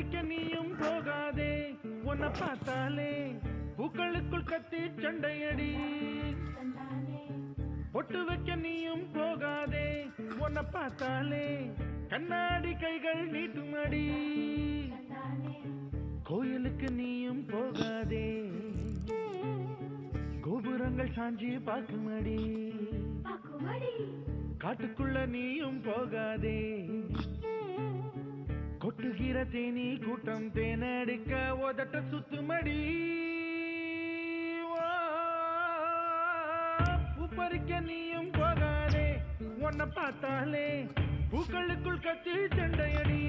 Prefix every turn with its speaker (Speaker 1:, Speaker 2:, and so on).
Speaker 1: பறிக்க நீயும் போகாதே உன்னை பார்த்தாலே பூக்களுக்குள் கத்தி சண்டையடி பொட்டு வைக்க நீயும் போகாதே உன்னை பார்த்தாலே கண்ணாடி கைகள் நீட்டுமடி கோயிலுக்கு நீயும் போகாதே கோபுரங்கள் சாஞ்சி பார்க்குமடி காட்டுக்குள்ள நீயும் போகாதே கொட்டுகிற தேனி கூட்டம் தேனடிக்க உதட்ட சுத்துமடி பூப்பறிக்க நீயும் போகாதே உன்னை பார்த்தாலே பூக்களுக்குள் கத்தி சண்டையடி